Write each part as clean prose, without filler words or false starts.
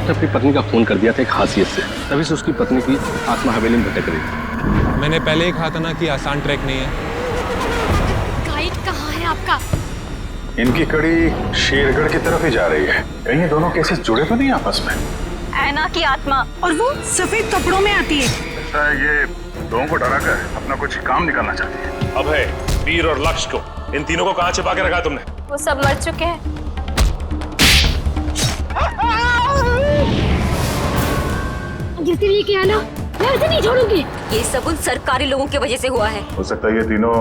ने अपनी पत्नी का खून कर दिया था एक हासियत से, तभी से उसकी पत्नी की आत्मा हवेली में भटक रही थी। मैंने पहले ही कहा था ना कि आसान ट्रैक नहीं है। गाइड कहाँ है आपका? इनकी कड़ी शेरगढ़ की तरफ ही जा रही है। कहीं ये दोनों केसेस जुड़े तो नहीं आपस में? ऐना की आत्मा और वो सफेद कपड़ों में आती है। ऐसा है ये लोगों को डराकर अपना कुछ काम निकालना चाहती है। अभय, वीर और लक्ष्य को, इन तीनों को कहाँ छिपा के रखा तुमने? वो सब मर चुके हैं। जिसके लिए किया ना, मैं उसे नहीं छोड़ूंगी। ये सब उन सरकारी लोगों की वजह से हुआ है। हो सकता है ये तीनों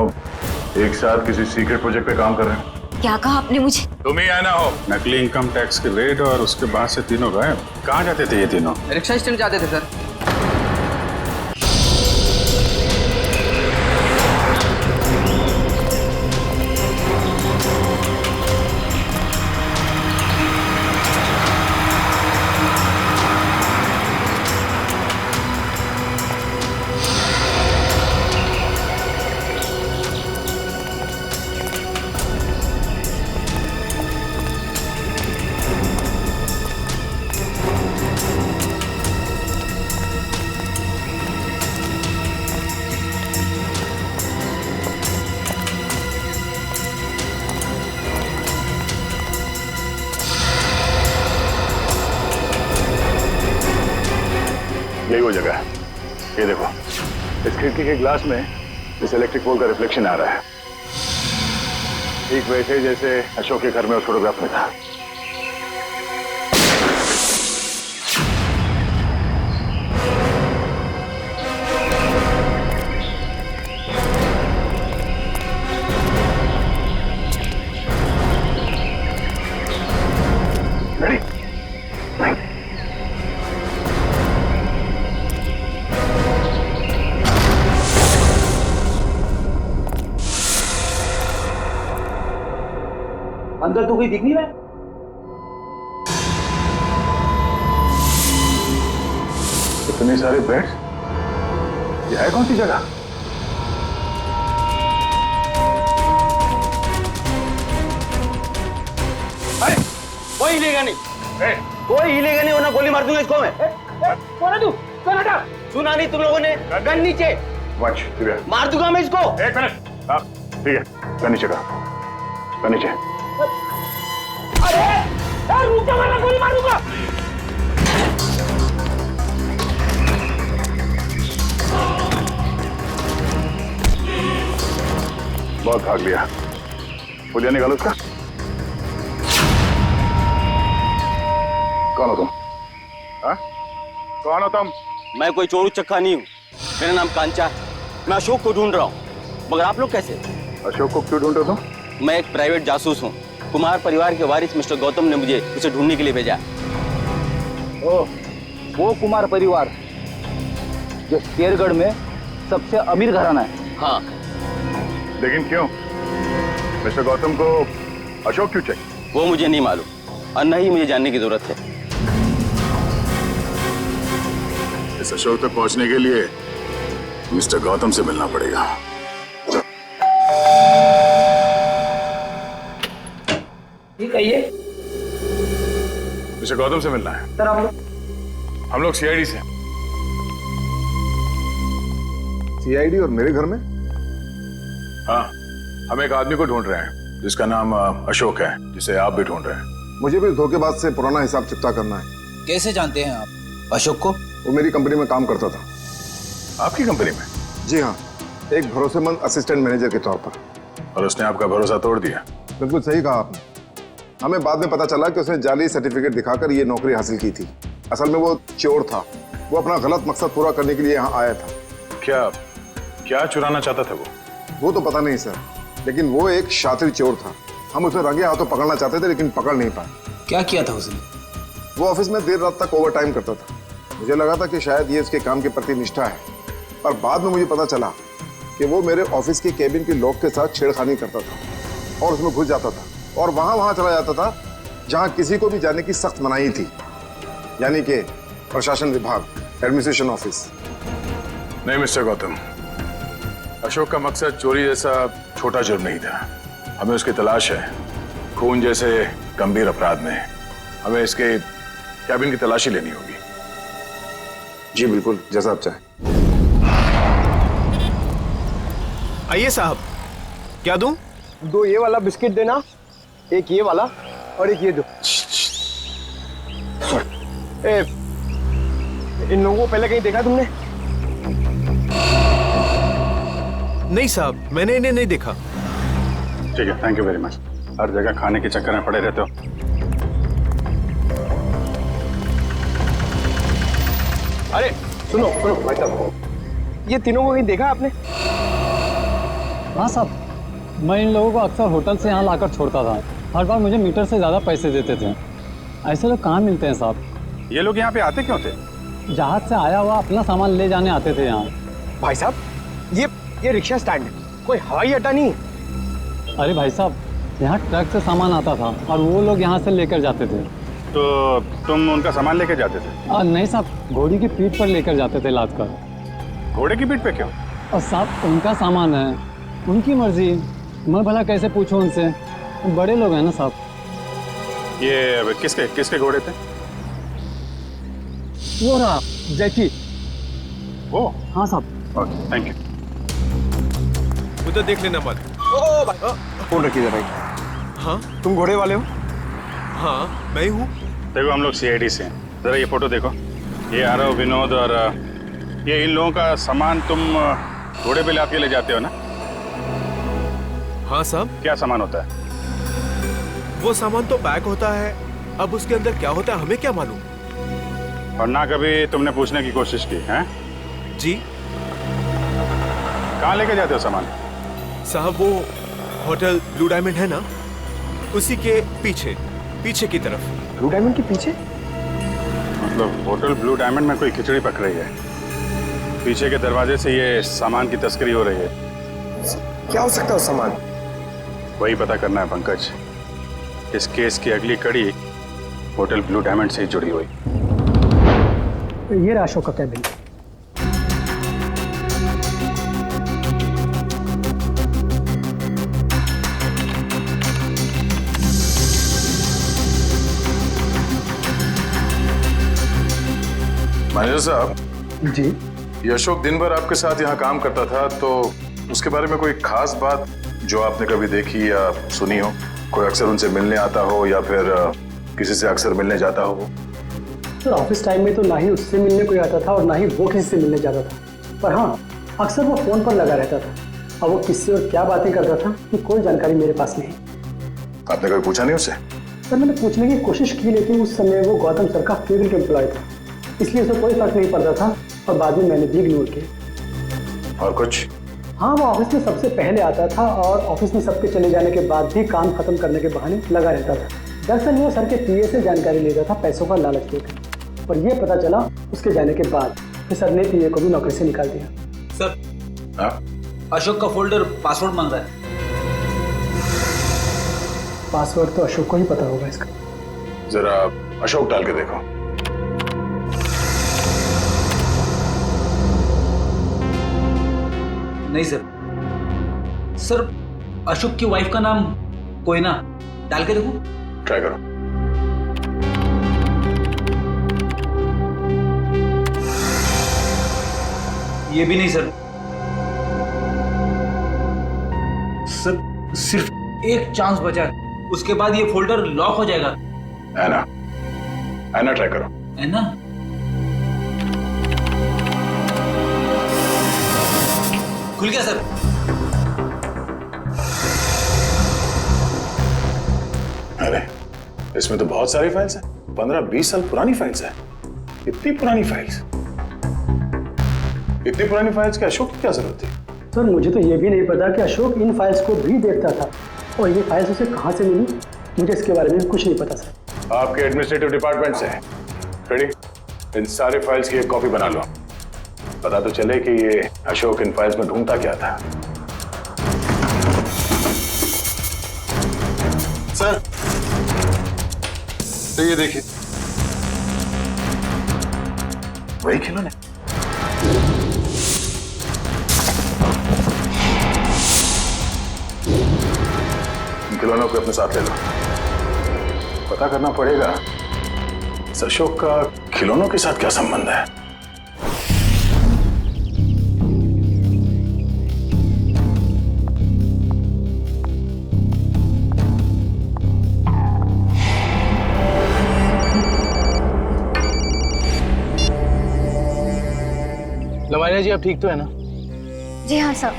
एक साथ किसी सीक्रेट प्रोजेक्ट पे काम कर रहे हैं। क्या कहा आपने मुझे? तुम ही आना हो। नकली इनकम टैक्स के रेड और उसके बाद से तीनों गायब। कहाँ जाते थे ये तीनों? रिक्शा स्टैंड जाते थे सर। यही वो जगह है। ये देखो, इस खिड़की के ग्लास में इस इलेक्ट्रिक पोल का रिफ्लेक्शन आ रहा है, ठीक वैसे जैसे अशोक के घर में उस फोटोग्राफ में था। रेडी? अंदर तो कोई दिख नहीं रहा है। इतने सारे बेड्स, ये है कौन सी जगह? अरे कोई हिलेगा नहीं, कोई हिलेगा नहीं वरना गोली मार दूंगा इसको मैं। कौन है तू? कौन हटा? सुना नहीं तुम लोगों ने? गन नीचे। वंश, दिव्या, मार दूंगा मैं इसको। एक मिनट। हाँ, ठीक है, गन नीचे का, गन नीचे। अरे यार रुक जा वरना गोली मार दूंगा। बहुत भाग लिया, पुलिया निकालो उसका। कौन हो तुम? हाँ? कौन हो तुम? मैं कोई चोरू चक्का नहीं हूँ। मेरा नाम कांचा है। मैं अशोक को ढूंढ रहा हूँ, मगर आप लोग कैसे? अशोक को क्यों ढूंढ रहे हो तुम? मैं एक प्राइवेट जासूस हूँ। कुमार परिवार के वारिस मिस्टर गौतम ने मुझे उसे ढूंढने के लिए भेजा। ओह, वो कुमार परिवार जो शेरगढ़ में सबसे अमीर घराना है। हाँ। लेकिन क्यों? मिस्टर गौतम को अशोक क्यों चाहिए? वो मुझे नहीं मालूम और न ही मुझे जानने की जरूरत है। इस अशोक तक पहुंचने के लिए मिस्टर गौतम से मिलना पड़ेगा। ठीक है ये मिस्टर गौतम से मिलना है। सर हम लोग सीआईडी से। सीआईडी और मेरे घर में? हाँ, हम एक आदमी को ढूंढ रहे हैं जिसका नाम अशोक है, जिसे आप भी ढूंढ रहे हैं। मुझे भी धोखेबाज से पुराना हिसाब चुकता करना है। कैसे जानते हैं आप अशोक को? वो मेरी कंपनी में काम करता था। आपकी कंपनी में? जी हाँ, एक भरोसेमंद असिस्टेंट मैनेजर के तौर पर। और उसने आपका भरोसा तोड़ दिया? बिल्कुल सही कहा आपने। हमें बाद में पता चला कि उसने जाली सर्टिफिकेट दिखाकर ये नौकरी हासिल की थी। असल में वो चोर था। वो अपना गलत मकसद पूरा करने के लिए यहाँ आया था। क्या चुराना चाहता था वो तो पता नहीं सर, लेकिन वो एक शातिर चोर था। हम उसे रंगे हाथों पकड़ना चाहते थे लेकिन पकड़ नहीं पाए। क्या किया था उसने? वो ऑफिस में देर रात तक ओवर टाइम करता था। मुझे लगा था कि शायद ये उसके काम के प्रति निष्ठा है, पर बाद में मुझे पता चला कि वो मेरे ऑफिस की केबिन के लॉक के साथ छेड़खानी करता था और उसमें घुस जाता था और वहां चला जाता था जहां किसी को भी जाने की सख्त मनाही थी, यानी कि प्रशासन विभाग, एडमिनिस्ट्रेशन ऑफिस। नहीं मिस्टर गौतम, अशोक का मकसद चोरी जैसा छोटा जुर्म नहीं था। हमें उसकी तलाश है खून जैसे गंभीर अपराध में। हमें इसके कैबिन की तलाशी लेनी होगी। जी बिल्कुल, जैसा आप चाहें। आइए साहब, क्या दूं? 2 ये वाला बिस्किट देना, 1 ये वाला और 1 ये दो। इन लोगों को पहले कहीं देखा तुमने? नहीं साहब, मैंने इन्हें नहीं देखा। ठीक है, थैंक यू वेरी मच। हर जगह खाने के चक्कर में पड़े रहते हो। अरे सुनो सुनो भाई साहब, ये तीनों को कहीं देखा आपने? हाँ साहब, मैं इन लोगों को अक्सर होटल से यहाँ लाकर छोड़ता था। हर बार मुझे मीटर से ज़्यादा पैसे देते थे। ऐसे लोग कहाँ मिलते हैं साहब? ये लोग यहाँ पे आते क्यों थे? जहाज से आया हुआ अपना सामान ले जाने आते थे यहाँ। भाई साहब, ये रिक्शा स्टैंड है, कोई हवाई अड्डा नहीं है। अरे भाई साहब, यहाँ ट्रक से सामान आता था और वो लोग यहाँ से लेकर जाते थे। तो तुम उनका सामान लेके जाते थे? नहीं साहब, घोड़ी की पीठ पर लेकर जाते थे लाद कर। घोड़े की पीठ पे क्यों? और साहब उनका सामान है, उनकी मर्जी। मैं भला कैसे पूछूं उनसे? बड़े लोग हैं ना साहब। ये किसके घोड़े थे? वो रहा जैकी। ओ हाँ साहब। Okay, thank you. उधर देख लेना मत। ओ भाई, फोन रखिए भाई। हाँ तुम घोड़े वाले हो? हाँ, मैं हूँ। देखो हम लोग सीआईडी से हैं। जरा ये फोटो देखो। ये आरव, विनोद और ये इन लोगों का सामान तुम घोड़े पे लाद के ले जाते हो ना? हाँ साहब। क्या सामान होता है? वो सामान तो पैक होता है, अब उसके अंदर क्या होता है हमें क्या मालूम। और ना कभी तुमने पूछने की कोशिश की है? जी कहाँ लेके जाते हो सामान? साहब, वो होटल ब्लू डायमंड है ना, उसी के पीछे की तरफ। ब्लू डायमंड के पीछे? मतलब होटल ब्लू डायमंड में कोई खिचड़ी पक रही है, पीछे के दरवाजे से ये सामान की तस्करी हो रही है। क्या हो सकता है उस सामान? वही पता करना है पंकज। इस केस की अगली कड़ी होटल ब्लू डायमंड से ही जुड़ी हुई। ये रहा अशोक का कैबिन। मैनेजर साहब जी, ये अशोक दिन भर आपके साथ यहाँ काम करता था, तो उसके बारे में कोई खास बात जो आपने कभी देखी या सुनी हो? कोई अक्सर उनसे मिलने आता हो या फिर किसी से अक्सर मिलने जाता हो? सर ऑफिस टाइम में तो ना ही उससे मिलने कोई आता था और ना ही वो किसी से मिलने जाता था। पर हाँ, अक्सर वो फोन पर लगा रहता था और वो किससे और क्या बातें करता था कि कोई जानकारी मेरे पास नहीं। आपने कभी पूछा नहीं उससे? सर मैंने पूछने की कोशिश की, लेकिन उस समय वो गौतम सर का फेवरेट एम्प्लॉय था, इसलिए उसे कोई फर्क नहीं पड़ता था और बाद में मैंने भी इग्नोर किया। और कुछ? हाँ, वो ऑफिस में सबसे पहले आता था और ऑफिस में सबके चले जाने के बाद भी काम खत्म करने के बहाने लगा रहता था। दरअसल वो सर के पीए से जानकारी लेता था पैसों का लालच देकर, पर यह पता चला उसके जाने के बाद कि सर ने पीए को भी नौकरी से निकाल दिया। सर, अशोक का फोल्डर पासवर्ड मांग रहा है। पासवर्ड तो अशोक को ही पता होगा इसका। जरा अशोक डाल के देखो। नहीं सर, अशोक की वाइफ का नाम कोयना, डाल के देखो। ट्राई करो। ये भी नहीं सर। सर सिर्फ एक चांस बचा है, उसके बाद ये फोल्डर लॉक हो जाएगा। ऐना ट्राई करो। ऐना? खुल गया सर। अरे इसमें तो बहुत सारी फाइल्स हैं, 15-20 साल पुरानी फाइल्स हैं। इतनी पुरानी फाइल्स के अशोक की क्या जरूरत थी? सर मुझे तो ये भी नहीं पता कि अशोक इन फाइल्स को भी देखता था और ये फाइल्स उसे कहाँ से मिली, मुझे इसके बारे में कुछ नहीं पता सर। आपके एडमिनिस्ट्रेटिव डिपार्टमेंट से रेडी, इन सारे फाइल्स की एक कॉपी बना लो। पता तो चले कि ये अशोक इन फाइल्स में ढूंढता क्या था। सर तो ये देखिए, वही खिलौने। इन खिलौनों को अपने साथ ले लो। पता करना पड़ेगा इस अशोक का खिलौनों के साथ क्या संबंध है? लवानिया जी, आप ठीक तो है ना? जी हाँ सर,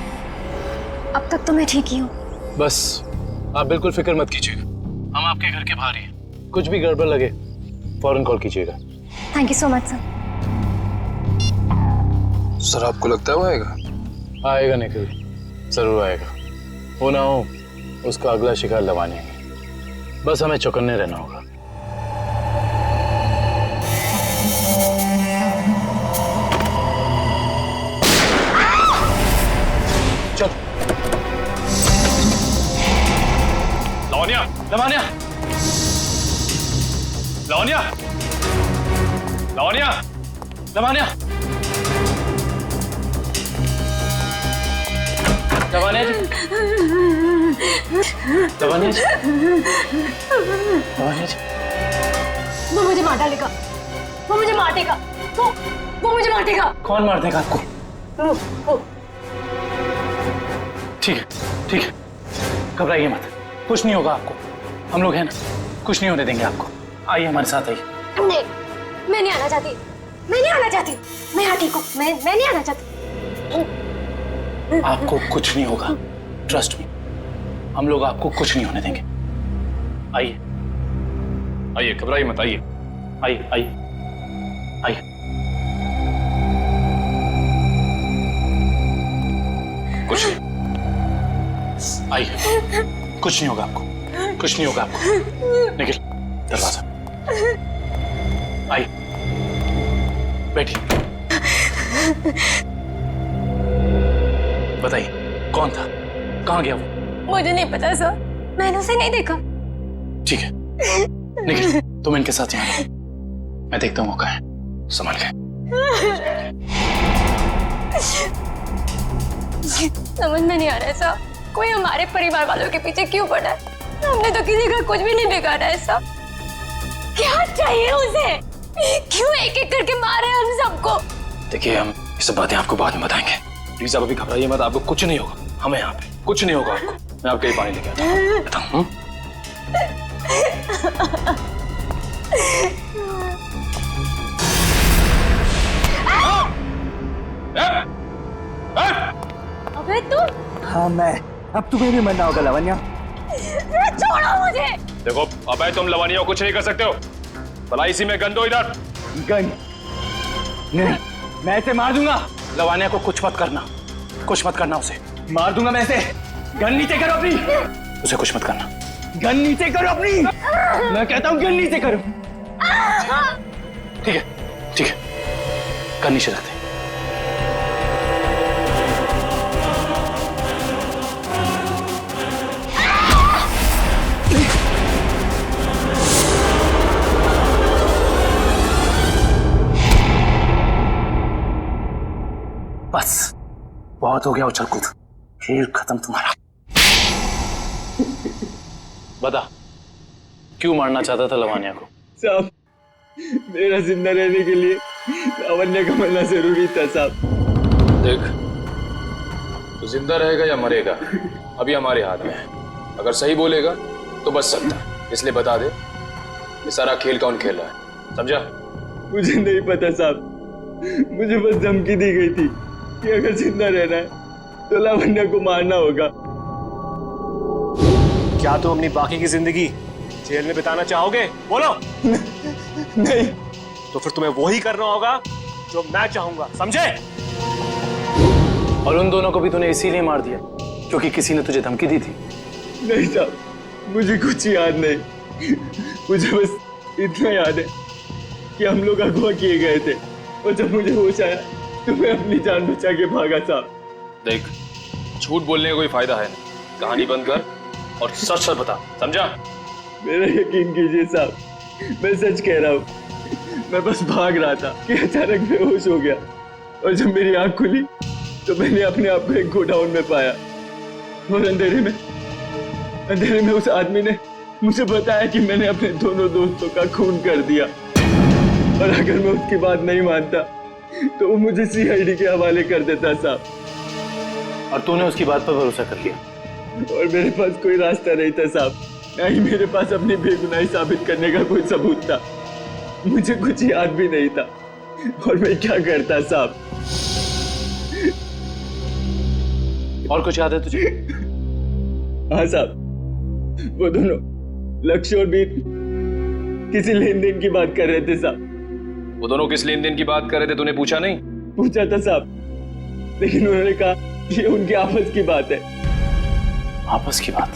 अब तक तो मैं ठीक ही हूँ। बस आप बिल्कुल फिक्र मत कीजिएगा, हम आपके घर के बाहर ही हैं। कुछ भी गड़बड़ लगे फौरन कॉल कीजिएगा। Thank you so much sir. Sir, आपको लगता है वो आएगा? आएगा निखिल, जरूर आएगा। हो ना हो उसका अगला शिकार लवानिया है। बस हमें चौकन्ने रहना होगा। चल लवानिया, लवानिया, लवानिया, लवानिया, लवानिया, लवानिया जी, लवानिया जी, लवानिया जी। वो मुझे मार डालेगा, वो मुझे मार देगा, वो मुझे मार देगा। कौन मार देगा आपको? ठीक है, ठीक है, घबराइए मत, कुछ नहीं होगा आपको। हम लोग हैं ना, कुछ नहीं होने देंगे आपको। आइए हमारे साथ आइए। नहीं, मैं नहीं आना चाहती, मैं नहीं आना चाहती। मैं यहाँ ठीक हूँ, मैं नहीं आना चाहती। आपको कुछ नहीं होगा, ट्रस्ट मी, हम लोग आपको कुछ नहीं होने देंगे। आइए आइए, घबराइए मत, आइए। आइए आइए आइए। कुछ नहीं, आइए, कुछ नहीं होगा आपको, कुछ नहीं होगा आपको। निखिल, दरवाजा। आइए, बैठिए। बताइए कौन था, कहाँ गया वो? मुझे नहीं पता सर, मैंने उसे नहीं देखा। ठीक है निखिल, तुम इनके साथ यहाँ, मैं देखता हूँ मौका है, संभाल के। समझ में नहीं आ रहा है सर, कोई हमारे परिवार वालों के पीछे क्यों पड़ा है? हमने तो किसी का कुछ भी नहीं बिगाड़ा है सर। क्या चाहिए उसे? क्यों एक एक करके मारे हम सबको? देखिए, हम ये सब बातें आपको बाद में बताएंगे। प्लीज आप अभी घबराइए मत, आपको कुछ नहीं होगा। हमें यहाँ पे कुछ नहीं होगा आपको। मैं आपके लिए पानी लेके आता हूँ। बताऊँ? अबे तुम? हाँ मैं, अब तुम्हें भी मरना होगा लवन्या। छोड़ो मुझे। देखो, अबे तुम लवानिया को कुछ नहीं कर सकते हो। भला इसी में गन दो इधर। गन? नहीं, मैं इसे मार दूंगा। लवानिया को कुछ मत करना, कुछ मत करना उसे। मार दूंगा मैं इसे। गन नीचे करो अपनी। उसे कुछ मत करना। गन नीचे करो अपनी। मैं कहता हूँ गन नीचे करो। ठीक है, ठीक है, गन नीचे रखते हैं। बस बहुत हो गया उछल कूद, खेल खत्म तुम्हारा। बता, क्यों मारना चाहता था लवानिया को? साहब, मेरा जिंदा रहने के लिए लावण्य का मरना जरूरी था साहब। देख, तू जिंदा रहेगा या मरेगा अभी हमारे हाथ में है। अगर सही बोलेगा तो बच सकता है, इसलिए बता दे ये सारा खेल कौन खेल रहा है, समझा? मुझे नहीं पता साहब, मुझे बस धमकी दी गई थी कि अगर जिंदा रहना है तो लावण्य को मारना होगा। क्या तुम अपनी बाकी की जिंदगी जेल में बिताना चाहोगे? बोलो। नहीं। तो फिर तुम्हें वही करना होगा जो मैं चाहूंगा, समझे? और उन दोनों को भी तूने इसीलिए मार दिया क्योंकि किसी ने तुझे धमकी दी थी? नहीं साहब, मुझे कुछ याद नहीं। मुझे बस इतना याद है कि हम लोग अगवा किए गए थे और जब मुझे होश आया तो मैं अपनी जान बचा के भागा साहब। देख, झूठ बोलने का कोई फायदा है नहीं, कहानी बंद कर और सच सच बता, समझा? मेरा यकीन कीजिए साहब, मैं सच कह रहा हूँ। मैं बस भाग रहा था कि अचानक बेहोश हो गया और जब मेरी आंख खुली तो मैंने अपने आप को एक गोडाउन में पाया और अंधेरे में उस आदमी ने मुझे बताया कि मैंने अपने दोनों दोस्तों का खून कर दिया। और अगर मैं उसकी बात नहीं मानता तो वो मुझे सीआईडी के हवाले कर देता साहब। और तूने उसकी बात पर भरोसा कर लिया? और मेरे पास कोई रास्ता नहीं था साहब, ना ही मेरे पास अपनी बेगुनाही साबित करने का कोई सबूत था। मुझे कुछ याद भी नहीं था और मैं क्या करता साहब। और कुछ याद है तुझे? हाँ साहब, वो दोनों लक्ष्य और बीर किसी लेन देन की बात कर रहे थे साहब। वो दोनों किस लेन देन की बात कर रहे थे, तूने पूछा नहीं? पूछा था साहब, लेकिन उन्होंने कहा ये उनकी आपस की बात है। आपस की बात?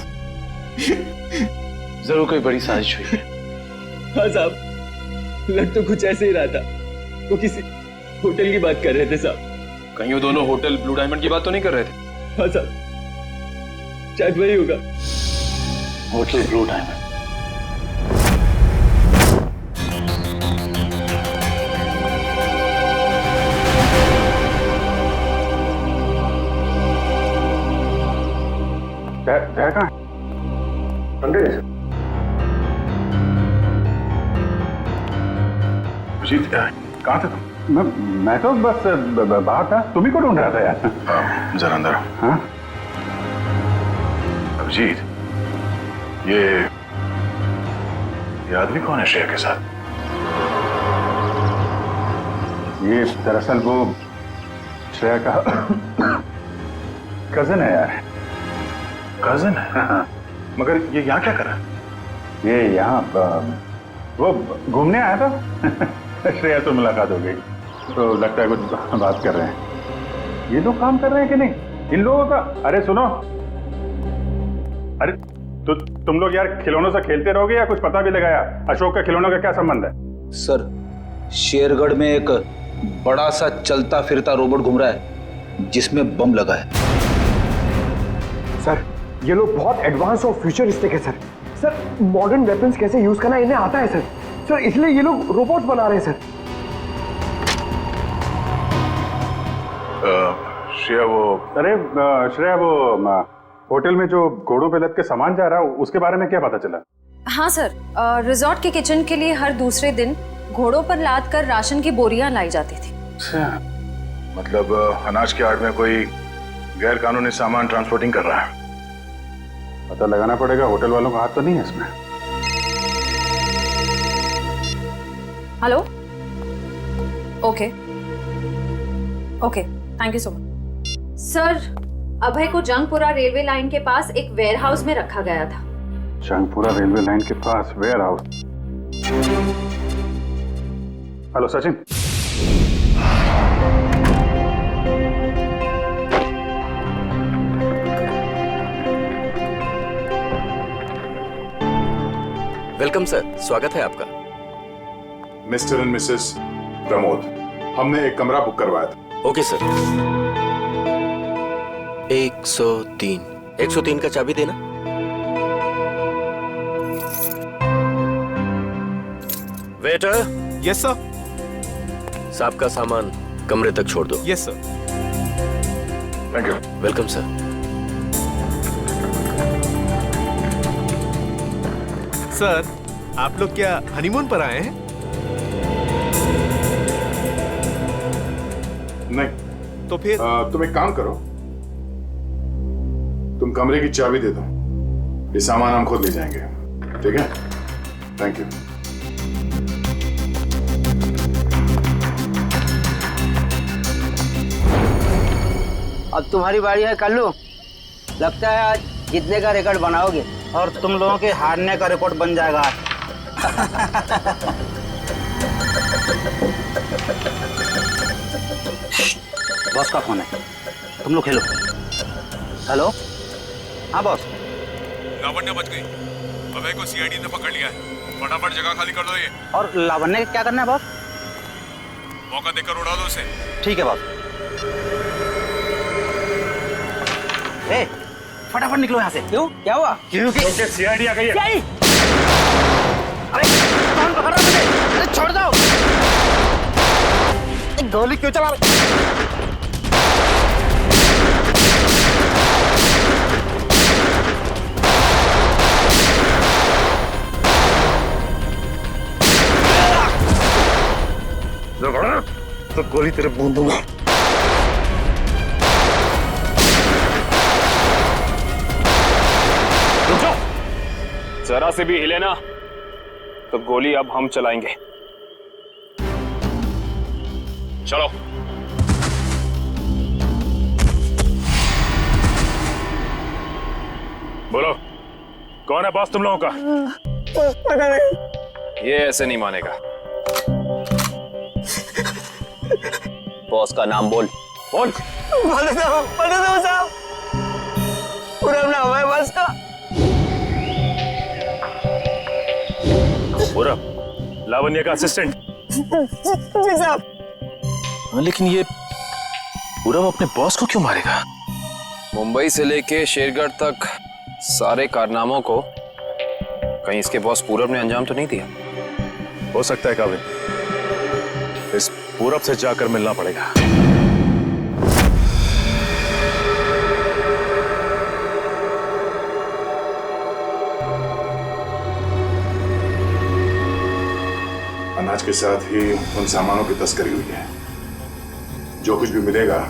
जरूर कोई बड़ी साजिश हुई है। हाँ साहब, लग तो कुछ ऐसे ही रहा था। वो किसी होटल की बात कर रहे थे साहब। कहीं वो दोनों होटल ब्लू डायमंड की बात तो नहीं कर रहे थे? हाँ साहब, शायद वही होगा। Hotel blue diamond. कहाँ अंदर है? अभिजीत, कहाँ थे तुम? मैं तो बस बाहर था, तुम्ही को ढूंढ रहा था यार। जरा अंदर आओ। हाँ? अभिजीत, ये आदमी कौन है श्रेया के साथ? ये दरअसल वो श्रेया का कजन है यार। कजन है? हाँ। मगर ये यहाँ क्या कर रहा है? ये यहाँ वो घूमने आया था। श्रेया से मुलाकात हो गई तो लगता है कुछ बात कर रहे हैं। ये लोग काम कर रहे हैं कि नहीं इन लोगों का? अरे सुनो, अरे तो तुम लोग यार खिलौनों से खेलते रहोगे या कुछ पता भी लगाया? अशोक का खिलौनों का क्या संबंध है? सर, शेरगढ़ में एक बड़ा सा चलता फिरता रोबोट घूम रहा है जिसमें बम लगा है। सर, ये लोग बहुत एडवांस और फ्यूचरिस्टिक है सर। सर, मॉडर्न वेपन्स कैसे यूज करना इन्हें आता है सर। सर, इसलिए ये लोग रोबोट बना रहे हैं सर। श्रेया वो होटल में जो घोड़ों पे लद के सामान जा रहा है उसके बारे में क्या पता चला? हाँ सर, रिजॉर्ट के किचन के लिए हर दूसरे दिन घोड़ों पर लाद कर राशन की बोरियां लाई जाती थी। अच्छा, मतलब अनाज के आड़ में कोई गैर कानूनी सामान ट्रांसपोर्टिंग कर रहा है। पता लगाना पड़ेगा, होटल वालों का हाथ तो नहीं है इसमें। Hello, okay, thank you so much. Sir, Abhay को जंगपुरा रेलवे लाइन के पास एक वेयरहाउस में रखा गया था। जंगपुरा रेलवे लाइन के पास warehouse? Hello Sachin. Welcome sir, स्वागत है आपका। मिस्टर एंड मिसेस प्रमोद, हमने एक कमरा बुक करवाया था। Okay sir. 103 का चाबी देना। वेटर। Yes sir. साहब का सामान कमरे तक छोड़ दो। Yes sir. Thank you. Welcome sir. Sir, आप लोग क्या हनीमून पर आए हैं? नहीं। तो फिर तुम एक काम करो, तुम कमरे की चाबी दे दो, ये सामान हम खुद ले जाएंगे। ठीक है? Thank you. अब तुम्हारी बारी है कल्लू। लगता है आज जीतने का रिकॉर्ड बनाओगे और तुम लोगों के हारने का रिकॉर्ड बन जाएगा। बॉस का फोन है, तुम लोग खेलो। हेलो, हाँ बॉस। लावण्य बच गई, अभय को सीआईडी ने पकड़ लिया है। फटाफट जगह खाली कर दो ये। और लावण्य क्या करना है बॉस? मौका देकर उड़ा दो उसे। ठीक है बॉस। ए, फटाफट निकलो यहाँ से। क्यों, क्या हुआ? क्योंकि सीआईडी आ गई है। सीआईडी? अरे कौन पकड़ रहा है मुझे? अरे छोड़ दो। गोली क्यों चला रहे? तो गोली तेरे बूंद दूंगा। रुक जाओ, जरा से भी हिले ना तो गोली अब हम चलाएंगे। चलो। बोलो, कौन है बॉस तुम लोगों का? पता नहीं। ये ऐसे नहीं मानेगा। बॉस का नाम बोल। बोल। पता साहब पूरा नाम है बॉस का। पूरा लावण्य का असिस्टेंट। जी साहब। लेकिन ये पूरब अपने बॉस को क्यों मारेगा? मुंबई से लेके शेरगढ़ तक सारे कारनामों को कहीं इसके बॉस पूरब ने अंजाम तो नहीं दिया? हो सकता है काबिल, इस पूरब से जाकर मिलना पड़ेगा। अनाज के साथ ही उन सामानों की तस्करी हुई है। जो कुछ भी मिलेगा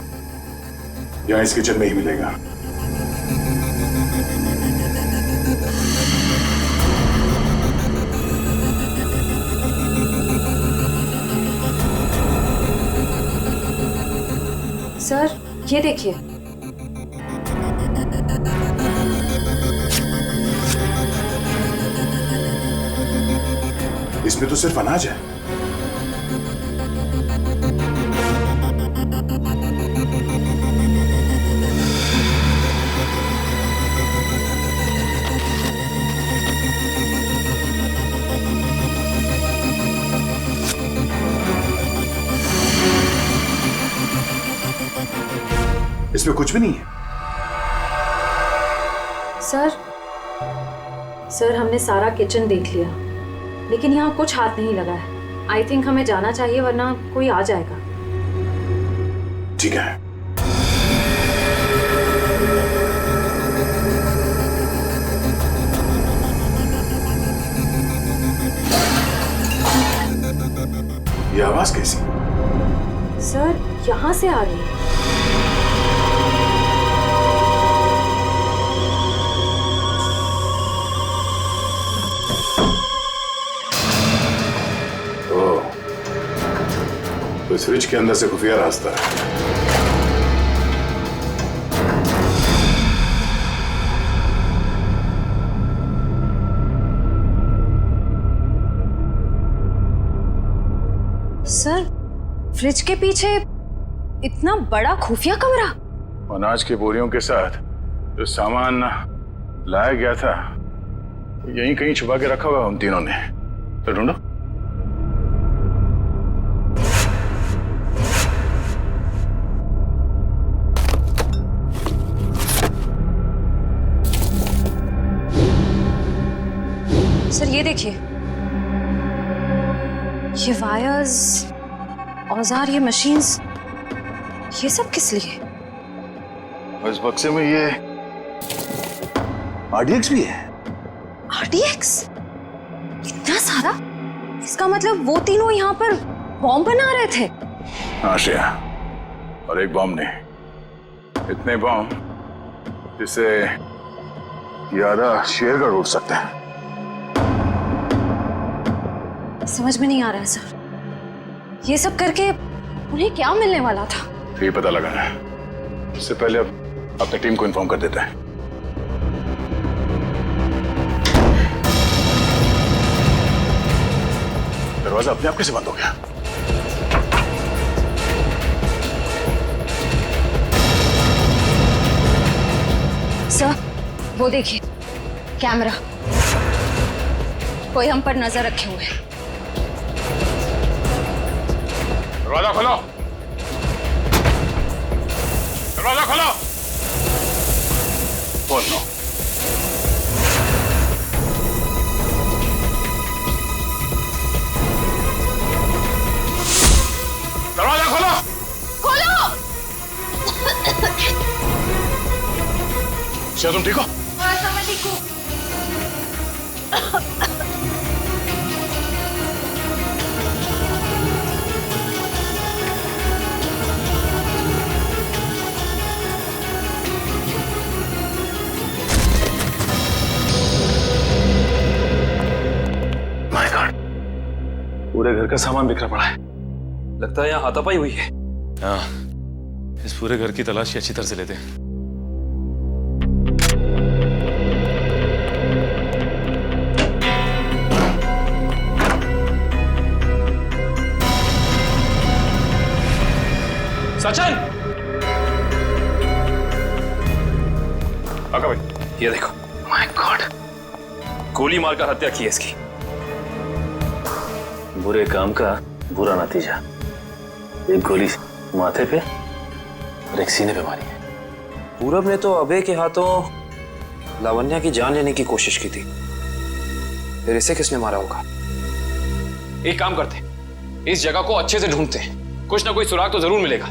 यहाँ इस किचन में ही मिलेगा। सर ये देखिए। इसमें तो सिर्फ अनाज है। इसमें कुछ भी नहीं है। सर हमने सारा किचन देख लिया, लेकिन यहाँ कुछ हाथ नहीं लगा है। आई थिंक हमें जाना चाहिए, वरना कोई आ जाएगा। ठीक है। ये आवाज कैसी? सर यहाँ से आ रही है। तो इस फ्रिज के अंदर से खुफिया रास्ता है। सर फ्रिज के पीछे इतना बड़ा खुफिया कमरा। अनाज की बोरियों के साथ जो सामान लाया गया था यहीं कहीं छुपा के रखा हुआ उन तीनों ने। तो ढूंढो। सर ये देखिए, ये वायर्स, औजार, ये मशीन्स, ये सब किस लिए? इस बक्से में ये RDX भी है। RDX? इतना सारा? इसका मतलब वो तीनों यहाँ पर बॉम्ब बना रहे थे। हाँ श्रेया, और एक बॉम्ब नहीं, इतने बॉम्ब जिससे ये आधा शेरगढ़ उड़ सकता है। समझ में नहीं आ रहा है सर, ये सब करके उन्हें क्या मिलने वाला था? ये पता लगाना है। इससे पहले अब अपनी टीम को इन्फॉर्म कर देते हैं। दरवाजा अपने आप कैसे बंद हो गया? सर वो देखिए, कैमरा, कोई हम पर नजर रखे हुए है। दरवाजा खोलो, दरवाजा खोलो। खोल लो। दरवाजा खोलो। खोलो। क्या तुम ठीक हो? हाँ सर मैं ठीक हूँ। पूरे घर का सामान बिखरा पड़ा है। लगता है यहाँ हाथापाई हुई है। हाँ, इस पूरे घर की तलाशी अच्छी तरह से लेते हैं। सचिन! आका भाई, ये देखो। माय गॉड, गोली मारकर हत्या की है इसकी। बुरे काम का बुरा नतीजा। एक गोली माथे पे और एक सीने पे मारी है। पूरब ने तो अभय के हाथों लावण्या की जान लेने की कोशिश की थी, फिर इसे किसने मारा होगा? एक काम करते, इस जगह को अच्छे से ढूंढते हैं, कुछ ना कोई सुराग तो जरूर मिलेगा।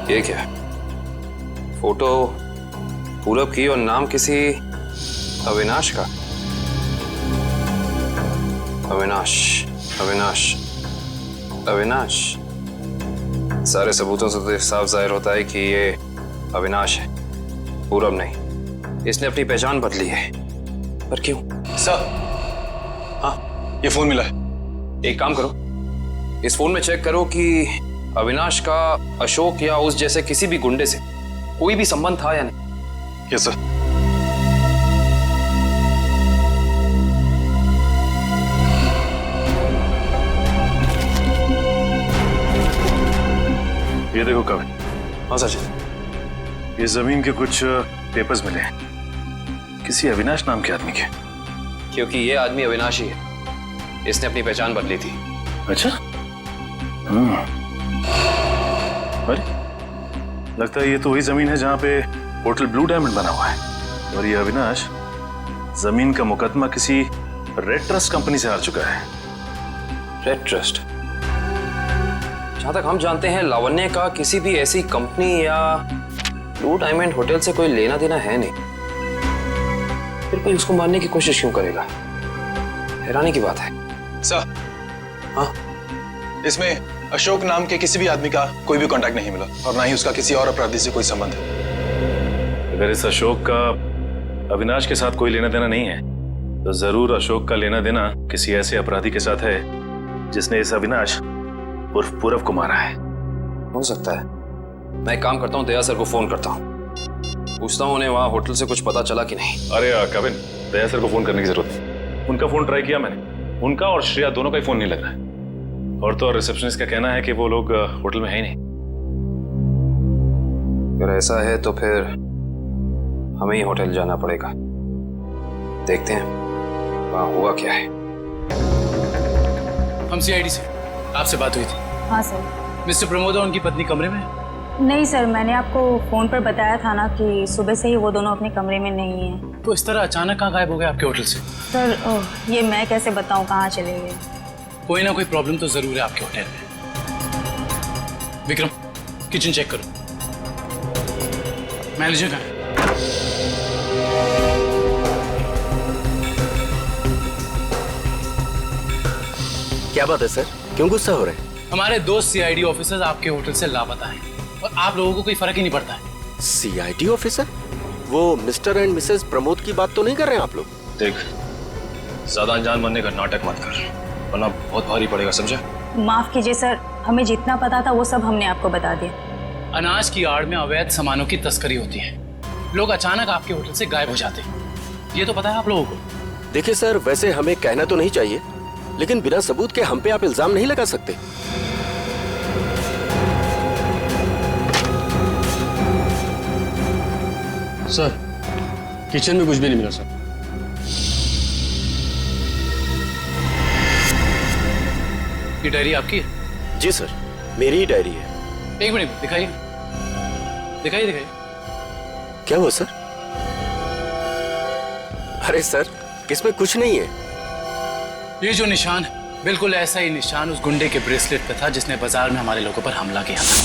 ये क्या है? फोटो पूरब की और नाम किसी अविनाश का। अविनाश, अविनाश, अविनाश। सारे सबूतों से तो साफ जाहिर होता है कि ये अविनाश है, पूरब नहीं। इसने अपनी पहचान बदली है, पर क्यों? सर, हाँ, ये फोन मिला है। एक काम करो, इस फोन में चेक करो कि अविनाश का अशोक या उस जैसे किसी भी गुंडे से कोई भी संबंध था या नहीं। Yes sir. ये देखो कविन। हाँ सचिन। ये जमीन के कुछ पेपर्स मिले हैं, किसी अविनाश नाम के आदमी के। क्योंकि ये आदमी अविनाश ही है, इसने अपनी पहचान बदली थी। अच्छा, अरे लगता है ये तो वही जमीन है जहां पे होटल ब्लू डायमंड बना हुआ है, और ये अविनाश जमीन का मुकदमा किसी रेड ट्रस्ट कंपनी से हार चुका है। Red trust? जहां तक हम जानते हैं लावण्य का किसी भी ऐसी कंपनी या ब्लू डायमंड होटल से कोई लेना देना है नहीं, फिर कोई उसको मारने की कोशिश क्यों करेगा? हैरानी की बात है। सर, हाँ, इसमें अशोक नाम के किसी भी आदमी का कोई भी कांटेक्ट नहीं मिला, और ना ही उसका किसी और अपराधी से कोई संबंध है। अगर इस अशोक का अविनाश के साथ कोई लेना देना नहीं है, तो जरूर अशोक का लेना देना किसी ऐसे अपराधी के साथ है जिसने इस अविनाश उर्फ पूरब को मारा है। हो सकता है। मैं एक काम करता हूँ, दया सर को फोन करता हूँ, पूछता हूँ उन्हें वहां होटल से कुछ पता चला कि नहीं। अरे कविन, दया सर को फोन करने की जरूरत नहीं। उनका फोन ट्राई किया मैंने, उनका और श्रेया दोनों का ही फोन नहीं लग रहा है। और तो और रिसेप्शनिस्ट का कहना है कि वो लोग होटल में है ही नहीं। अगर ऐसा है तो फिर हमें ही होटल जाना पड़ेगा, देखते हैं वहां हुआ क्या है। हम सीआईडी से, आपसे बात हुई थी। हाँ सर। मिस्टर प्रमोद और उनकी पत्नी कमरे में? नहीं सर, मैंने आपको फोन पर बताया था ना कि सुबह से ही वो दोनों अपने कमरे में नहीं है। तो इस तरह अचानक कहाँ गायब हो गए आपके होटल से? सर ये मैं कैसे बताऊं कहाँ चले गए। कोई ना कोई प्रॉब्लम तो जरूर है आपके होटल में। विक्रम, किचन चेक करो। मैनेजर कहाँ है? क्या बात है सर, क्यों गुस्सा हो रहे हैं? हमारे दो सीआईडी ऑफिसर्स आपके होटल से लापता हैं और आप लोगों को कोई फर्क ही नहीं पड़ता है। CID officer? वो मिस्टर एंड मिसेस प्रमोद की बात तो नहीं कर रहे हैं आप लोग? देख, ज्यादा अनजान बनने का नाटक मत कर, वरना बहुत भारी पड़ेगा, समझा? माफ कीजिए सर, हमें जितना पता था वो सब हमने आपको बता दिया। अनाज की आड़ में अवैध सामानों की तस्करी होती है, लोग अचानक आपके होटल से गायब हो जाते हैं, ये तो पता है आप लोगों को। देखिए सर, वैसे हमें कहना तो नहीं चाहिए, लेकिन बिना सबूत के हम पे आप इल्जाम नहीं लगा सकते। सर, किचन में कुछ भी नहीं मिला सर। ये डायरी आपकी है? जी सर, मेरी ही डायरी है। एक मिनट दिखाइए, दिखाइए दिखाइए। क्या हुआ सर? अरे सर, इसमें कुछ नहीं है। ये जो निशान बिल्कुल ऐसा ही निशान उस गुंडे के ब्रेसलेट पे था जिसने बाजार में हमारे लोगों पर हमला किया था।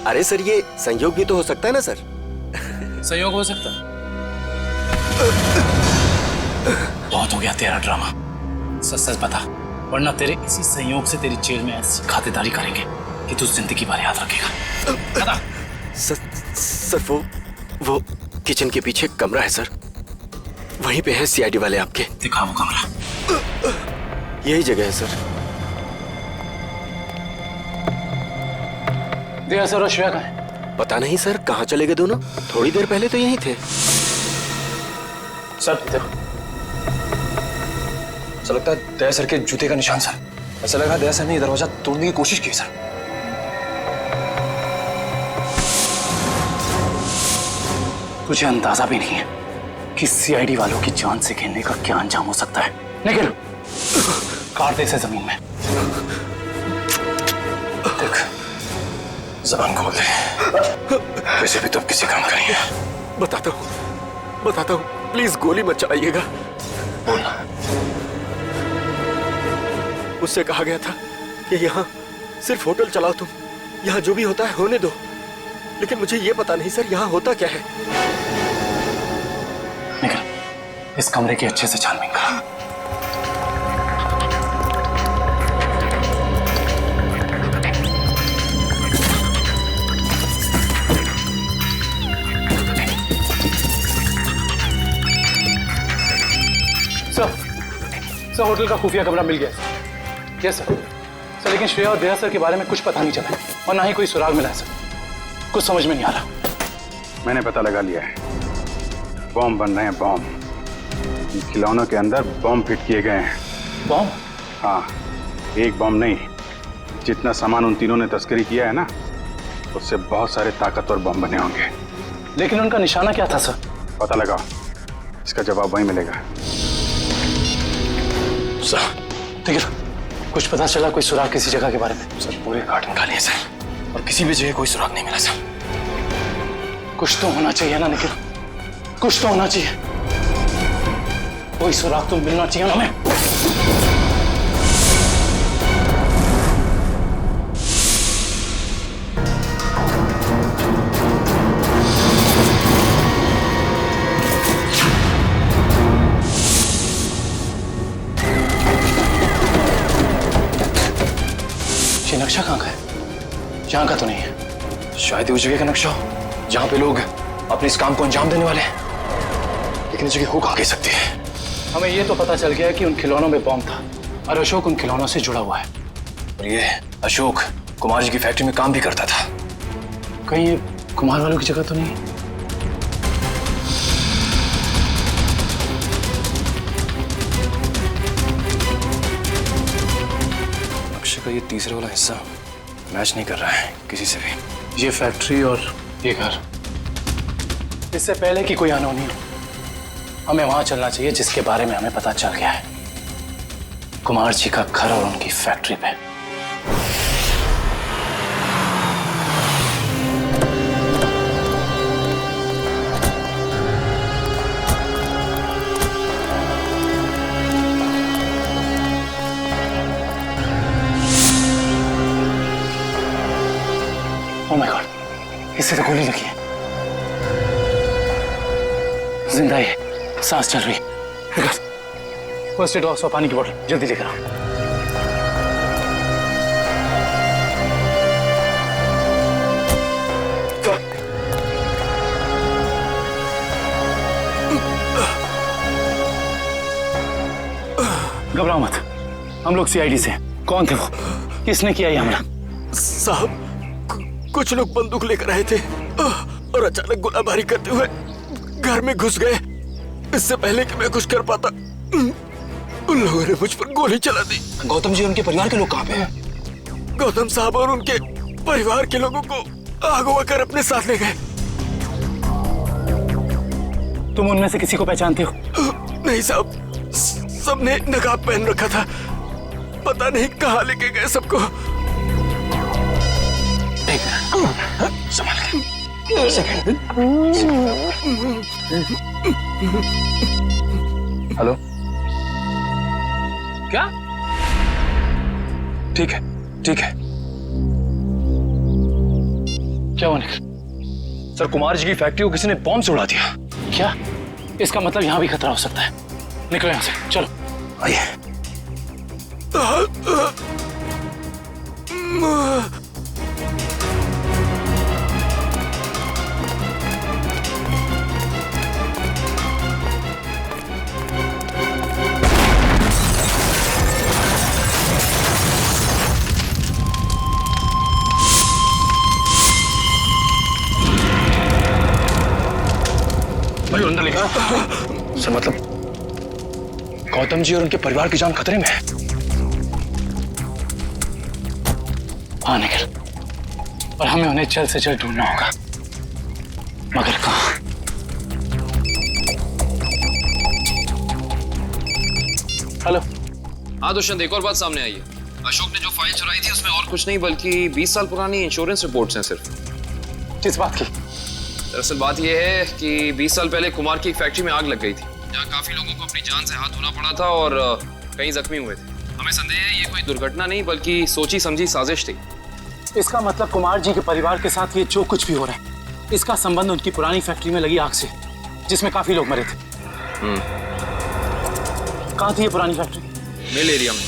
अरे सर, ये संयोग भी तो हो सकता है ना सर? संयोग हो सकता। बहुत हो गया तेरा ड्रामा, सच सच बता, वरना तेरे इसी संयोग से तेरी जेल में ऐसी खातिरदारी करेंगे कि तू जिंदगी भर याद रखेगा। बता। सर वो किचन के पीछे कमरा है सर, वहीं पे है सीआईडी वाले आपके। दिखा वो कमरा। यही जगह है सर। दया सर और श्रेया कहाँ है? पता नहीं सर, कहाँ चले गए दोनों? थोड़ी देर पहले तो यहीं थे। सर इधर। सर लगता है दया सर के जूते का निशान सर। ऐसा लगा दया सर ने ये दरवाजा तोड़ने की कोशिश की सर। तुझे अंदाजा भी नहीं है कि सीआईडी वालों की जान से खेलने का क्या अंजाम हो सकता है। निकल, काट दे इसे जमीन में। देख, जबान खोल दे। वैसे भी तुम किसी काम करेंगे। बताता हूँ, प्लीज गोली मत चलाइएगा। बोलना। उससे कहा गया था कि यहाँ सिर्फ होटल चलाओ तुम, यहाँ जो भी होता है होने दो। लेकिन मुझे ये पता नहीं सर, यहाँ होता क्या है। निकल, इस कमरे की अच्छे से छानबीन कर। सर, होटल का खुफिया कमरा मिल गया। Yes sir. सर लेकिन श्रेया और दया सर के बारे में कुछ पता नहीं चला और ना ही कोई सुराग मिला है सर। कुछ समझ में नहीं आ रहा। मैंने पता लगा लिया है, बॉम्ब बन रहे हैं, बॉम्ब। इन खिलौनों के अंदर बॉम्ब फिट किए गए हैं। बॉम्ब? हाँ, एक बॉम्ब नहीं, जितना सामान उन तीनों ने तस्करी किया है ना, उससे बहुत सारे ताकतवर बॉम्ब बने होंगे। लेकिन उनका निशाना क्या था सर? पता लगाओ, इसका जवाब वहीं मिलेगा। सर देखिए, कुछ पता चला कोई सुराग किसी जगह के बारे में? सर पूरे गार्डन खाली है सर, और किसी भी जगह कोई सुराग नहीं मिला सर। कुछ तो होना चाहिए ना निखिल, कुछ तो होना चाहिए। कोई सुराग तो मिलना चाहिए ना हमें। ये नक्शा कहाँ का है? यहाँ का तो नहीं है। शायद उस जगह का नक्शा हो जहाँ पे लोग अपने इस काम को अंजाम देने वाले हैं, लेकिन इस जगह हो कहाँ कह सकती है। हमें ये तो पता चल गया कि उन खिलौनों में बॉम्ब था और अशोक उन खिलौनों से जुड़ा हुआ है। और ये अशोक कुमार जी की फैक्ट्री में काम भी करता था। कहीं ये कुमार वालों की जगह तो नहीं? नक्शे का ये तीसरा वाला हिस्सा मैच नहीं कर रहा है किसी से भी। ये फैक्ट्री और ये घर, इससे पहले कि कोई अनहोनी हो, हमें वहां चलना चाहिए जिसके बारे में हमें पता चल गया है, कुमार जी का घर और उनकी फैक्ट्री पे। ओह माय गॉड, इससे तो गोली लगी है। जिंदा है, सांस चल रही है। फर्स्ट एड बॉक्स और पानी की बोतल जल्दी लेकर आओ। घबराओ मत, हम लोग सीआईडी से हैं। कौन थे वो? किसने किया ये हमला? साहब, कुछ लोग बंदूक लेकर आए थे और अचानक गोलाबारी करते हुए घर में घुस गए। इससे पहले कि मैं कुछ कर पाता, उन लोगों ने मुझ पर गोली चला दी। गौतम जी और उनके परिवार के लोग कहाँ पे हैं? गौतम साहब और उनके परिवार के लोगों को अगवा कर अपने साथ ले गए। तुम उनमें से किसी को पहचानते हो? नहीं साहब, सबने नकाब पहन रखा था। पता नहीं कहाँ लेके गए सबको। संभाल के। हेलो, क्या? ठीक है, ठीक है। क्या हुआ निखिल? सर, कुमार जी की फैक्ट्री को किसी ने बॉम्ब से उड़ा दिया। क्या? इसका मतलब यहाँ भी खतरा हो सकता है। निकलो यहाँ से, चलो। आइए। भाई अंदर लिखा सर, मतलब गौतम जी और उनके परिवार की जान खतरे में है। हाँ निखिल, और हमें उन्हें जल्द से जल्द ढूंढना होगा, मगर कहाँ? हेलो। हाँ दुष्यंत, एक और बात सामने आई है। अशोक ने जो फाइल चुराई थी उसमें और कुछ नहीं बल्कि 20 साल पुरानी इंश्योरेंस रिपोर्ट्स हैं सिर्फ। किस बात की? दरअसल बात यह है कि 20 साल पहले कुमार की एक फैक्ट्री में आग लग गई थी, जहाँ काफी लोगों को अपनी जान से हाथ धोना पड़ा था और कई जख्मी हुए थे। हमें संदेह है ये कोई दुर्घटना नहीं बल्कि सोची समझी साजिश थी। इसका मतलब कुमार जी के परिवार के साथ ये जो कुछ भी हो रहा है, इसका संबंध उनकी पुरानी फैक्ट्री में लगी आग से, जिसमें काफी लोग मरे थे। कहाँ थी ये पुरानी फैक्ट्री? मिल एरिया में।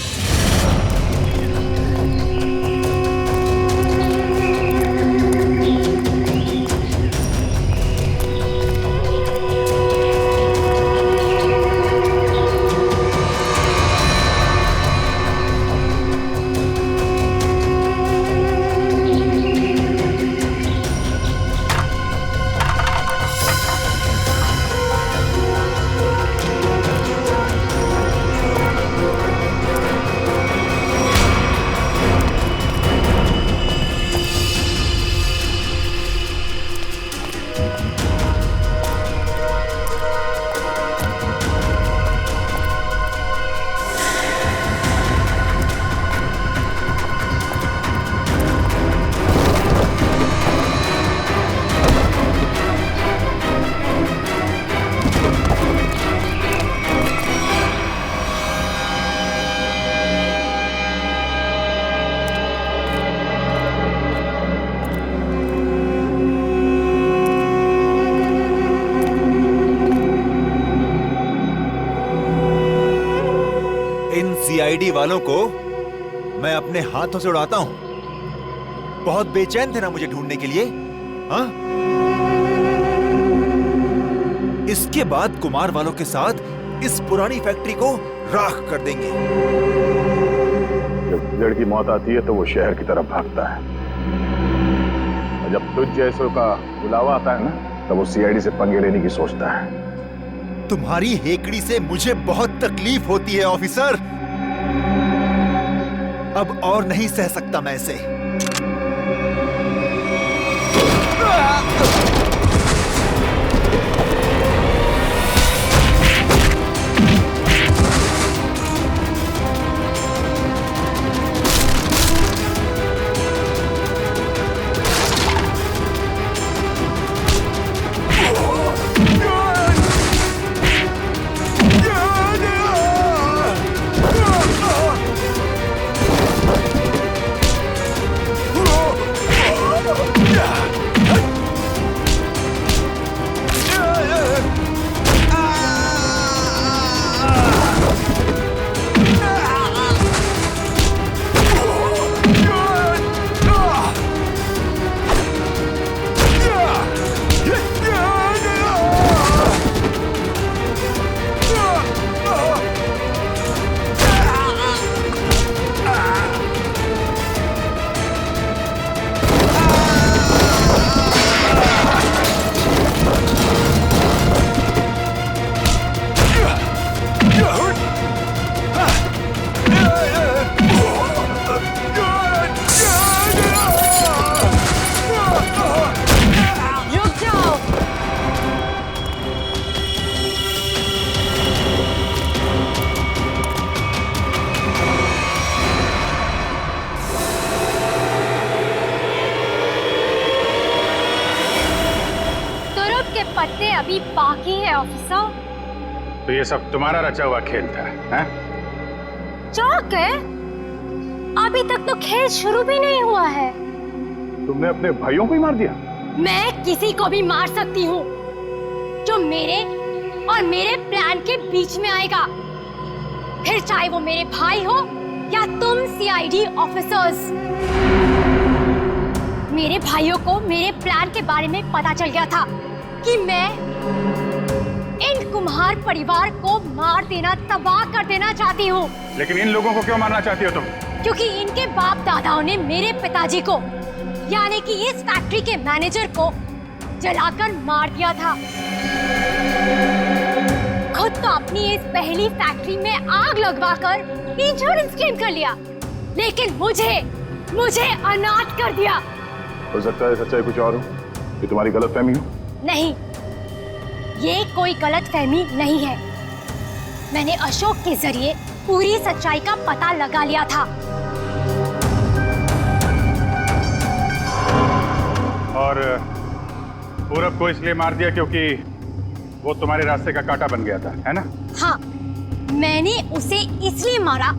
सीआईडी वालों को मैं अपने हाथों से उड़ाता हूं। बहुत बेचैन थे ना मुझे ढूंढने के लिए, हाँ? इसके बाद कुमार वालों के साथ इस पुरानी फैक्ट्री को राख कर देंगे। जब जड़ की मौत आती है तो वो शहर की तरफ भागता है, और जब तुझ जैसों का बुलावा आता है ना, तब वो सीआईडी से पंगे लेने की सोचता है। तुम्हारी हेकड़ी से मुझे बहुत तकलीफ होती है ऑफिसर। अब और नहीं सह सकता मैं इसे। तो ये सब तुम्हारा रचा हुआ खेल था, हैं? चौक है, अभी तक तो खेल शुरू भी नहीं हुआ है। तुमने अपने भाइयों को ही मार दिया? मैं किसी को भी मार सकती हूँ जो मेरे और मेरे प्लान के बीच में आएगा, फिर चाहे वो मेरे भाई हो या तुम सीआईडी ऑफिसर्स। मेरे भाइयों को मेरे प्लान के बारे में पता चल गया था कि मैं इन कुम्हार परिवार को मार देना, तबाह कर देना चाहती हूँ। लेकिन इन लोगों को क्यों मारना चाहती हो तुम? क्योंकि इनके बाप दादाओं ने मेरे पिताजी को, यानी कि इस फैक्ट्री के मैनेजर को जलाकर मार दिया था। खुद तो अपनी इस पहली फैक्ट्री में आग लगवाकर इंश्योरेंस क्लेम कर लिया, लेकिन मुझे अनाथ कर दिया। हो सकता है सच्चाई कुछ और हो, ये तुम्हारी गलतफहमी हो। नहीं, ये कोई गलतफहमी नहीं है। मैंने अशोक के जरिए पूरी सच्चाई का पता लगा लिया था। और पूरब को इसलिए मार दिया क्योंकि वो तुम्हारे रास्ते का कांटा बन गया था, है ना? हाँ, मैंने उसे इसलिए मारा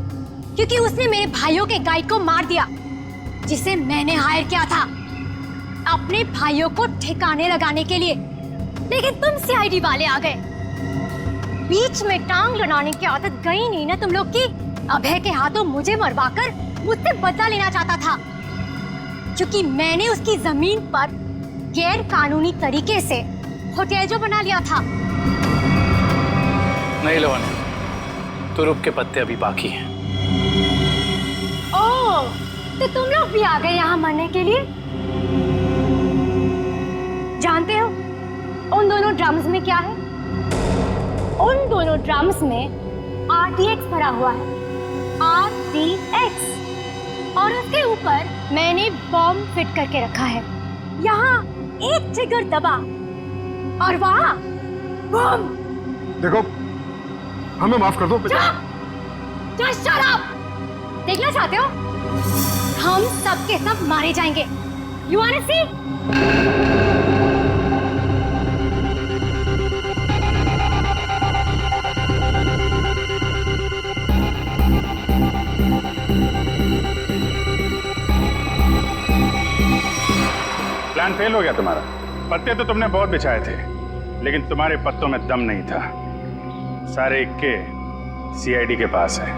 क्योंकि उसने मेरे भाइयों के गाइड को मार दिया, जिसे मैंने हायर किया था अपने भाइयों को ठिकाने लगाने के लिए। लेकिन तुम सीआईडी वाले आ गए, बीच में टांग लड़ाने की आदत गई नहीं ना तुम लोग की। अभय के हाथों मुझे मरवाकर मुझसे बदला लेना चाहता था, क्योंकि मैंने उसकी जमीन पर गैर कानूनी तरीके से होटल जो बना लिया था। नहीं लवन्या, तुरुप के पत्ते अभी बाकी हैं। ओह, तो तुम लोग भी आ गए यहाँ मरने के लिए? जानते हो उन दोनों ड्रम्स में क्या है? उन दोनों ड्रम्स में RDX भरा हुआ है, RDX। और उसके ऊपर मैंने बॉम्ब फिट करके रखा है। यहाँ एक ट्रिगर दबा और वहाँ बॉम्ब। देखो, हमें माफ कर दो। Just shut up! देखना चाहते हो? हम सब के सब मारे जाएंगे। You wanna see? Plan fail हो गया तुम्हारा। पत्ते तो तुमने बहुत बिछाए थे, लेकिन तुम्हारे पत्तों में दम नहीं था। सारे इक्के सीआईडी के पास है।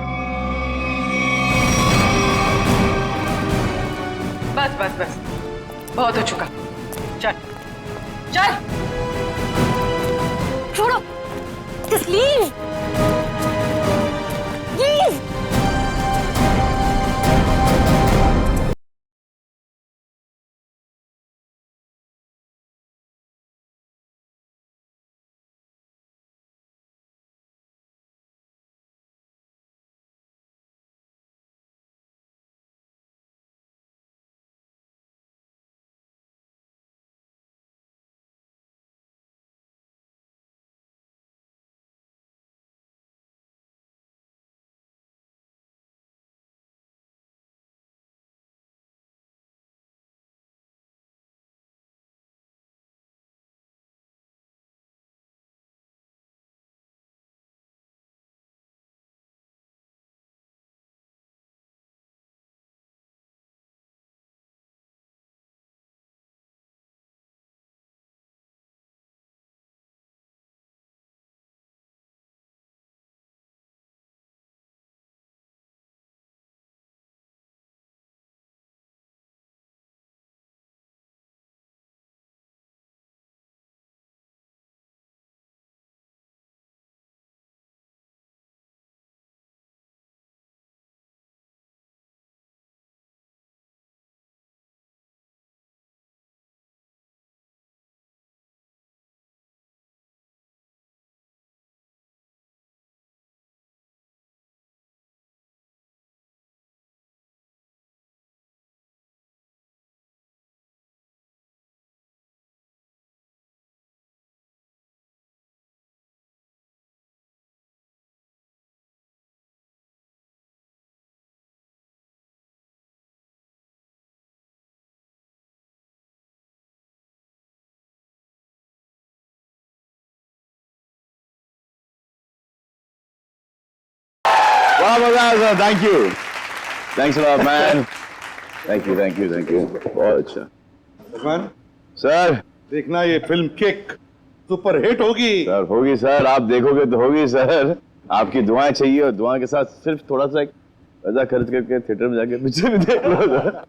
बस बस बस, बहुत हो चुका। चल चल, छोड़ो, तस्लीम। बड़ा मजा आया sir, thank you, thanks lot man, thank you thank you thank you, बहुत अच्छा। भगवान सर देखना ये फिल्म किक सुपर हिट होगी। सर होगी सर, आप देखोगे तो होगी सर, आपकी दुआएं चाहिए और दुआ के साथ सिर्फ थोड़ा सा पैसा खर्च करके थिएटर में जाके पिक्चर भी देख लो सर।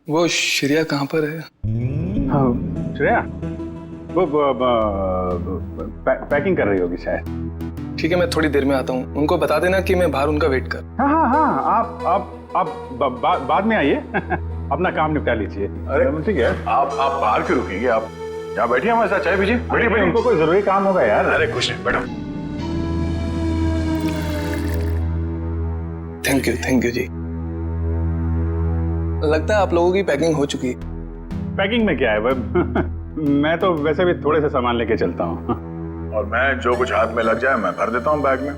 वो श्रेया कहाँ पर है? श्रेया वो पैकिंग कर रही होगी शायद। ठीक है, मैं थोड़ी देर में आता हूँ। उनको बता देना कि मैं बाहर उनका वेट कर। हाँ हाँ हाँ, आप बाद में आइए, अपना काम निपटा लीजिए। अरे ठीक है, आप बाहर क्यों रुकेंगे? आप यहाँ बैठिए हमारे साथ, चाय पीजिए। बैठिए भाई, उनको कोई जरूरी काम होगा यार। अरे कुछ नहीं, बैठो। थैंक यू जी। लगता है आप लोगों की पैकिंग हो चुकी है। पैकिंग में क्या है मैं तो वैसे भी थोड़े से सामान लेके चलता हूँ। और मैं जो कुछ हाथ में लग जाए मैं भर देता हूँ बैग में।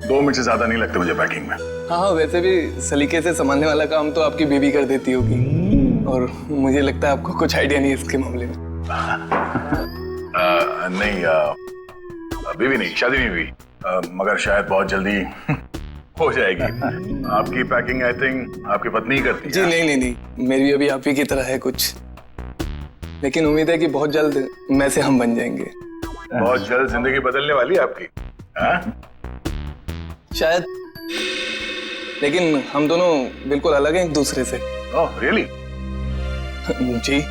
2 मिनट से ज्यादा नहीं लगते मुझे पैकिंग में। हाँ, वैसे भी सलीके से संभालने वाला काम तो आपकी बीवी कर देती होगी, और मुझे लगता है आपको कुछ आइडिया नहीं है इसके मामले में। नहीं, बीवी नहीं, शादी नहीं हुई, मगर शायद बहुत जल्दी हो जाएगी। आपकी पैकिंग आई थिंक आपकी पत्नी ही करती है। जी नहीं, मेरी अभी आप ही की तरह है कुछ, लेकिन उम्मीद है कि बहुत जल्द मैं से हम बन जाएंगे। बहुत जल्द जिंदगी बदलने वाली है आपकी, शायद, लेकिन हम दोनों बिल्कुल अलग हैं एक दूसरे से। Oh really? जी,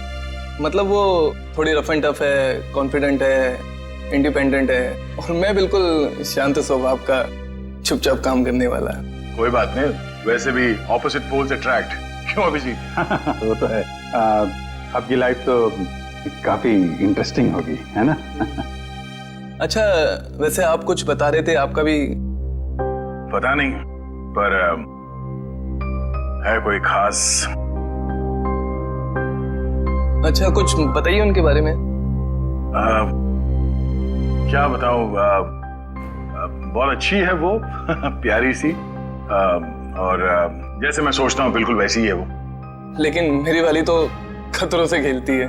मतलब वो थोड़ी रफ एंड टफ है, कॉन्फिडेंट है, इंडिपेंडेंट है, और मैं बिल्कुल शांत स्वभाव का, चुपचाप काम करने वाला है। कोई बात नहीं, वैसे भी ऑपोजिट पोल्स अट्रैक्ट, क्यों अभिजीत? वो तो है। आपकी लाइफ तो काफी इंटरेस्टिंग होगी, है ना? अच्छा, वैसे आप कुछ बता रहे थे, आपका भी? पता नहीं, पर है कोई खास? अच्छा, कुछ बताइए उनके बारे में। क्या बताऊं, बहुत अच्छी है वो, प्यारी सी, और जैसे मैं सोचता हूँ बिल्कुल वैसी ही है वो। लेकिन मेरी वाली तो खतरों से खेलती है।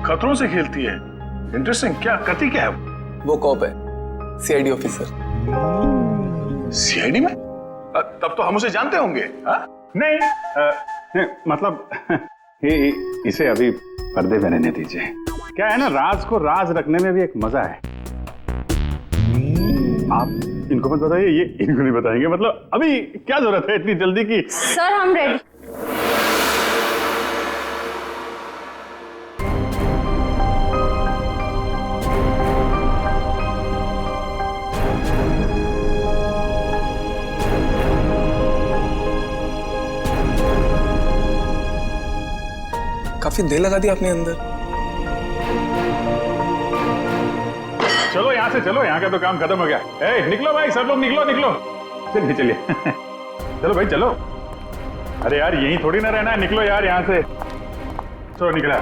खतरों से खेलती है? इंटरेस्टिंग, क्या करती क्या है वो? कॉप है, सीआईडी ऑफिसर। सीआईडी में? तब तो हम उसे जानते होंगे। नहीं, मतलब इसे अभी पर्दे में रहने दीजिए। क्या है ना, राज को राज रखने में भी एक मजा है। आप इनको मत बताइए, ये इनको नहीं बताएंगे। मतलब अभी क्या जरूरत है इतनी जल्दी की? सर हम रेडी। काफी देर लगा दी आपने अंदर। चलो यहाँ से चलो, यहाँ का तो काम खत्म हो गया। निकलो भाई, सब लोग निकलो निकलो। चलिए चलिए चलो भाई चलो। अरे यार यहीं थोड़ी ना रहना है, निकलो यार यहाँ से। चलो निकला।